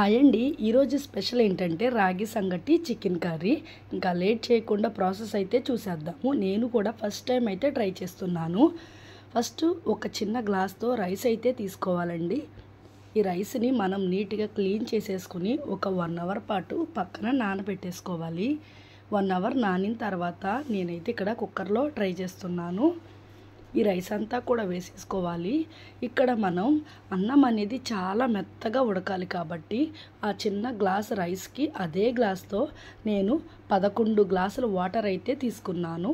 Hi అండి. ఈరోజు special ఏంటంటే రాగి సంగటి చికెన్ కర్రీ. ఇంకా లేట్ చేయకుండా ప్రాసెస్ అయితే చూసేద్దాము. నేను కూడా ఫస్ట్ టైం అయితే ట్రై చేస్తున్నాను. ఫస్ట్ ఒక చిన్న గ్లాస్తో రైస్ అయితే తీసుకోవాలండి. ఈ రైస్ని మనం నీట్గా క్లీన్ చేసేసుకుని ఒక 1 అవర్ పాటు పక్కన నానబెట్టేసుకోవాలి. 1 అవర్ నానిన తర్వాత నేనైతే ఇక్కడ కుక్కర్లో ట్రై చేస్తున్నాను. ఈ రైస్ అంతా కూడా వేసేసుకోవాలి. ఇక్కడ మనం అన్నం అనేది చాలా మెత్తగా ఉడకాలి కాబట్టి ఆ చిన్న గ్లాస్ రైస్కి అదే గ్లాస్తో నేను 11 గ్లాసుల వాటర్ అయితే తీసుకున్నాను.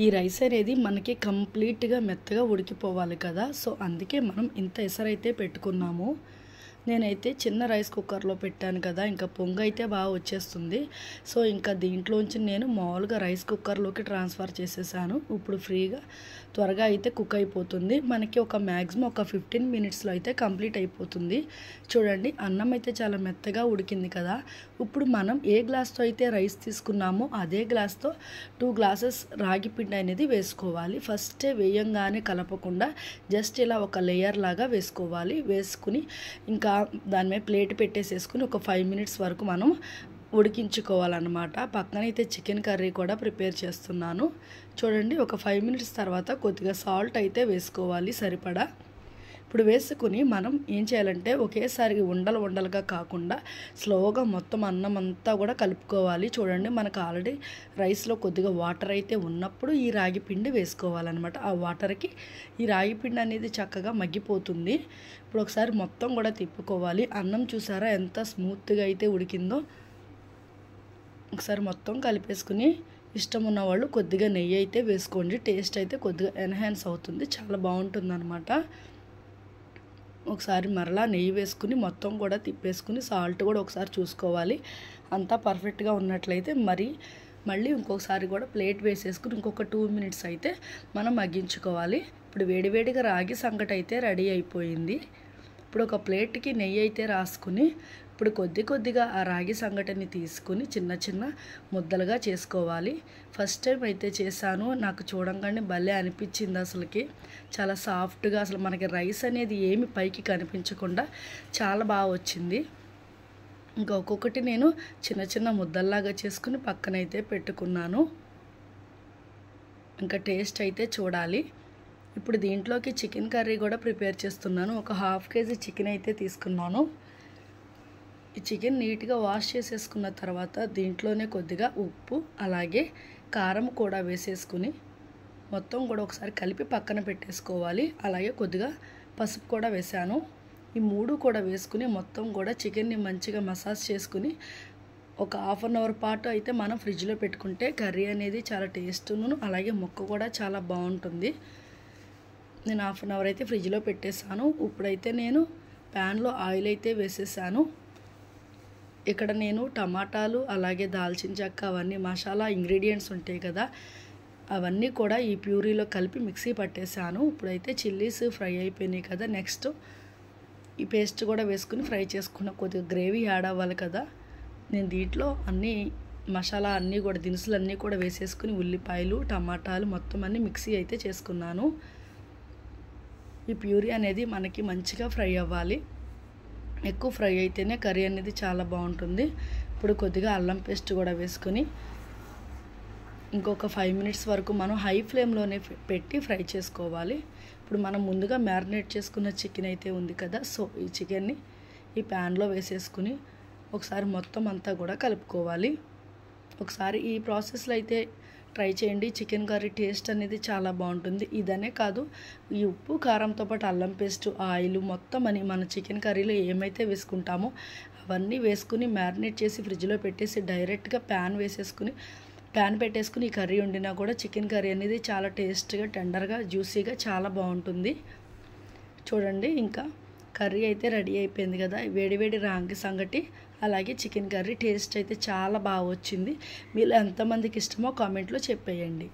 ఈ రైస్ అనేది మనకి కంప్లీట్గా మెత్తగా ఉడికిపోవాలి కదా, సో అందుకే మనం ఇంత ఎసరైతే పెట్టుకున్నాము. నేనైతే చిన్న రైస్ కుక్కర్లో పెట్టాను కదా, ఇంకా పొంగు అయితే బాగా వచ్చేస్తుంది. సో ఇంకా దీంట్లోంచి నేను మామూలుగా రైస్ కుక్కర్లోకి ట్రాన్స్ఫర్ చేసేసాను. ఇప్పుడు ఫ్రీగా త్వరగా అయితే కుక్ అయిపోతుంది. మనకి ఒక మ్యాక్సిమం ఒక 15 మినిట్స్లో అయితే కంప్లీట్ అయిపోతుంది. చూడండి, అన్నం అయితే చాలా మెత్తగా ఉడికింది కదా. ఇప్పుడు మనం ఏ గ్లాస్తో అయితే రైస్ తీసుకున్నామో అదే గ్లాస్తో 2 గ్లాసెస్ రాగి పిండి అనేది వేసుకోవాలి. ఫస్టే వేయంగానే కలపకుండా జస్ట్ ఇలా ఒక లేయర్ లాగా వేసుకోవాలి. వేసుకుని ఇంకా దాని మీద ప్లేట్ పెట్టేసేసుకుని ఒక 5 మినిట్స్ వరకు మనం ఉడికించుకోవాలన్నమాట. పక్కనైతే చికెన్ కర్రీ కూడా ప్రిపేర్ చేస్తున్నాను. చూడండి, ఒక 5 మినిట్స్ తర్వాత కొద్దిగా సాల్ట్ అయితే వేసుకోవాలి సరిపడా. ఇప్పుడు వేసుకుని మనం ఏం చేయాలంటే ఒకేసారి ఉండలుగా కాకుండా స్లోగా మొత్తం అన్నం అంతా కూడా కలుపుకోవాలి. చూడండి, మనకు ఆల్రెడీ రైస్లో కొద్దిగా వాటర్ అయితే ఉన్నప్పుడు ఈ రాగి పిండి వేసుకోవాలన్నమాట. ఆ వాటర్కి ఈ రాగి పిండి అనేది చక్కగా మగ్గిపోతుంది. ఇప్పుడు ఒకసారి మొత్తం కూడా తిప్పుకోవాలి. అన్నం చూసారా ఎంత స్మూత్గా అయితే ఉడికిందో. ఒకసారి మొత్తం కలిపేసుకుని ఇష్టం ఉన్నవాళ్ళు కొద్దిగా నెయ్యి అయితే వేసుకోండి. టేస్ట్ అయితే కొద్దిగా ఎన్హాన్స్ అవుతుంది, చాలా బాగుంటుంది అన్నమాట. ఒకసారి మరలా నెయ్యి వేసుకుని మొత్తం కూడా తిప్పేసుకుని సాల్ట్ కూడా ఒకసారి చూసుకోవాలి. అంతా పర్ఫెక్ట్గా ఉన్నట్లయితే మళ్ళీ ఇంకొకసారి కూడా ప్లేట్ వేసేసుకుని ఇంకొక 2 మినిట్స్ అయితే మనం మగ్గించుకోవాలి. ఇప్పుడు వేడివేడిగా రాగి సంగటి అయితే రెడీ అయిపోయింది. ఇప్పుడు ఒక ప్లేట్కి నెయ్యి అయితే రాసుకుని ఇప్పుడు కొద్దిగా ఆ రాగి సంగటిని తీసుకుని చిన్న చిన్న ముద్దలుగా చేసుకోవాలి. ఫస్ట్ టైం అయితే చేశాను. నాకు చూడంగానే భలే అనిపించింది. అసలుకి చాలా సాఫ్ట్గా, అసలు మనకి రైస్ అనేది ఏమి పైకి కనిపించకుండా చాలా బాగా వచ్చింది. ఇంకా ఒక్కొక్కటి నేను చిన్న చిన్న ముద్దల్లాగా చేసుకుని పక్కనైతే పెట్టుకున్నాను. ఇంకా టేస్ట్ అయితే చూడాలి. ఇప్పుడు దీంట్లోకి చికెన్ కర్రీ కూడా ప్రిపేర్ చేస్తున్నాను. ఒక 1/2 కేజీ చికెన్ అయితే తీసుకున్నాను. ఈ చికెన్ నీట్గా వాష్ చేసేసుకున్న తర్వాత దీంట్లోనే కొద్దిగా ఉప్పు అలాగే కారం కూడా వేసేసుకుని మొత్తం కూడా ఒకసారి కలిపి పక్కన పెట్టేసుకోవాలి. అలాగే కొద్దిగా పసుపు కూడా వేసాను. ఈ 3 కూడా వేసుకుని మొత్తం కూడా చికెన్ని మంచిగా మసాజ్ చేసుకుని ఒక 1/2 అవర్ పాటు అయితే మనం ఫ్రిడ్జ్లో పెట్టుకుంటే కర్రీ అనేది చాలా టేస్ట్ను అలాగే ముక్క కూడా చాలా బాగుంటుంది. నేను 1/2 అవర్ అయితే ఫ్రిడ్జ్లో పెట్టేశాను. ఇప్పుడైతే నేను ప్యాన్లో ఆయిల్ అయితే వేసేసాను. ఇక్కడ నేను టమాటాలు అలాగే దాల్చిన చెక్క అవన్నీ మసాలా ఇంగ్రీడియంట్స్ ఉంటాయి కదా, అవన్నీ కూడా ఈ ప్యూరీలో కలిపి మిక్సీ పట్టేశాను. ఇప్పుడైతే చిల్లీస్ ఫ్రై అయిపోయినాయి కదా, నెక్స్ట్ ఈ పేస్ట్ కూడా వేసుకుని ఫ్రై చేసుకున్న కొద్దిగా గ్రేవీ యాడ్ అవ్వాలి కదా. నేను దీంట్లో అన్నీ మసాలా అన్నీ కూడా దినుసులు అన్నీ కూడా వేసేసుకుని ఉల్లిపాయలు టమాటాలు మొత్తం అన్నీ మిక్సీ అయితే చేసుకున్నాను. ఈ ప్యూరీ అనేది మనకి మంచిగా ఫ్రై అవ్వాలి. ఎక్కువ ఫ్రై అయితేనే కర్రీ అనేది చాలా బాగుంటుంది. ఇప్పుడు కొద్దిగా అల్లం పేస్ట్ కూడా వేసుకొని ఇంకొక 5 మినిట్స్ వరకు మనం హై ఫ్లేమ్లోనే పెట్టి ఫ్రై చేసుకోవాలి. ఇప్పుడు మనం ముందుగా మ్యారినేట్ చేసుకున్న చికెన్ అయితే ఉంది కదా, సో ఈ చికెన్ని ఈ ప్యాన్లో వేసేసుకుని ఒకసారి మొత్తం అంతా కూడా కలుపుకోవాలి. ఒకసారి ఈ ప్రాసెస్లో అయితే ట్రై చేయండి. చికెన్ కర్రీ టేస్ట్ అనేది చాలా బాగుంటుంది. ఇదనే కాదు, ఈ ఉప్పు కారంతో పాటు అల్లం పేస్ట్ ఆయిల్ మొత్తం అని మన చికెన్ కర్రీలో ఏమైతే వేసుకుంటామో అవన్నీ వేసుకుని మ్యారినేట్ చేసి ఫ్రిడ్జ్లో పెట్టేసి డైరెక్ట్గా ప్యాన్ పెట్టేసుకుని ఈ కర్రీ వండినా కూడా చికెన్ కర్రీ అనేది చాలా టేస్ట్గా టెండర్గా జ్యూసీగా చాలా బాగుంటుంది. చూడండి, ఇంకా కర్రీ అయితే రెడీ అయిపోయింది కదా. వేడివేడి రాగి సంగటి అలాగే చికెన్ కర్రీ టేస్ట్ అయితే చాలా బాగా వచ్చింది. మీలో ఎంతమందికి ఇష్టమో కామెంట్లో చెప్పేయండి.